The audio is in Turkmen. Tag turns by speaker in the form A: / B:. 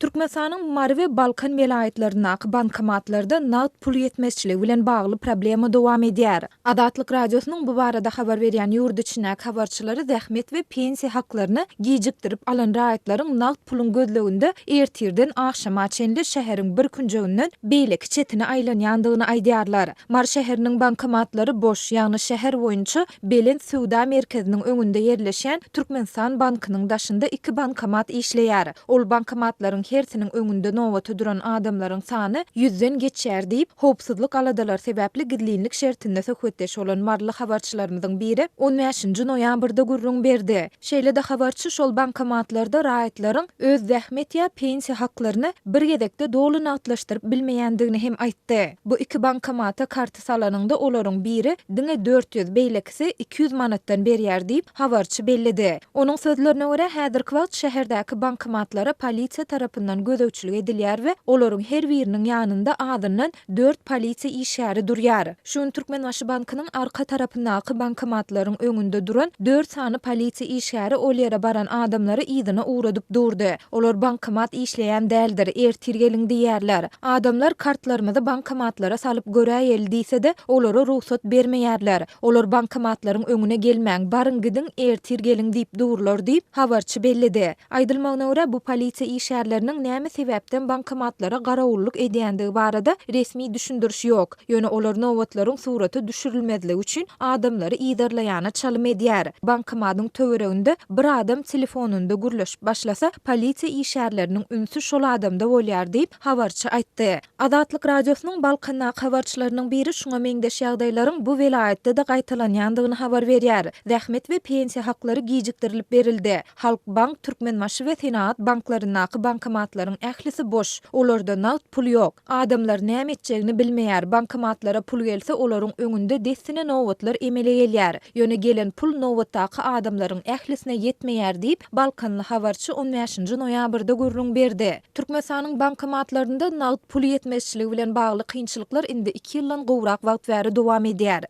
A: Türkmenistanyň Mary we Balkan welaýatlaryndaky bankomatlarda nagt pul ýetmezçiligi bilen bagly problema dowam edýär. Azatlyk Radiosynyň bu barada habar berýän ýurt içindäki habarçylary zähmet we pensiýa haklaryny gijikdirip alan raýatlaryň nagt pulun gözleginde ertirden agşama çenli şäheriň bir künjegünden beýleki çetine aýlanýandygyny aýdýarlar. Mary şäheriniň bankomatlary boş, ýagny şäher boýunça bilen suwda merkeziniň öňünde ýerleşen Türkmenistan bankynyň daşynda 2 bankomat işleýär. Ol bankomatlaryň hersiniň öňünde nowata duran adamlaryň sany 100den geçýär diýip howpsuzlyk aladalar sebäpli gidlinlik şertinde söhbetdeş bolan marly habarçylarymyzyň biri 15-nji noýabrda gurrun berdi. Şeýle-de habarçy şol bankomatlarda raýatlaryň öz zähmet ýa pensiýa haklaryny bir gedekde dolu nagtlaşdyryp bilmeýändigini hem aýtdy. Bu 2 bankomata karty salanynda olaryň biri diňe 400, beýlekisi 200 manatdan berýär diýip habarçy bellidi. Onuň sözlerine görä häzirki wagt şäherdäki bankomatlara polisiýa tarapyndan gözegçilik edilýär we olaryň her biriniň ýanynda adından 4 polisiýa işgäri durýar. Şun Türkmenistanyň bankynyň arka tarapyndaky bankomatlaryň öňünde duran 4 sany polisiýa işgäri ol ýere baran adamlary ýygyna uğradyp durdy. Olar bankomat işleýän däldir, ertirgeliň diýerler. Adamlar kartlaryny bankomatlara salyp göräýel diýse-de olara ruhsat bermeýärler. Olar bankomatlaryň öňüne gelmäň, barın gidin ertirgeliň diýip durlar diýip habarçy bellidi. Aýdylmagyna görä bu polisiýa işgärleriniň näme sebäpden bankomatlara garawulluk edýändigi barada resmi düşündiriş ýok. Ýöne olar nowatlaryň suraty düşürilmezligi üçin adamlary ýydarlaýana çalym edýär. Bankomatyň töwereginde bir adam telefonunda gürleşip başlasa polisiýa işgärleriniň ünsü şol adamda bolýar diýip habarçy aýtdy. Azatlyk Radiosynyň Balkandaky habarçylarynyň biri şuňa meňdeş ýagdaýlaryň bu welaýatda da gaýtalanýandygyny habar berýär. Zähmet we pensiýa haklary gijikdirilip berildi. Halkbank, Türkmenistanyň we Senat banklarynyň bankomatlaryň ählisi boş. Olarda nagt pul ýok. Adamlar näme etjegini bilmeýär. Bankomatlara pul gelse olaryň öňünde destine nowatlar emele gelýär. Ýöne gelen pul nowatdaky adamlaryň ählisine ýetmeýär diýip Balkanly habarçy 15-nji noýabrda gurrun berdi. Türkmenistanyň bankomatlarynda nagt pul ýetmezçiligi bilen bagly kynçylyklar indi 2 ýyldan gowrak wagt bäri dowam edýär.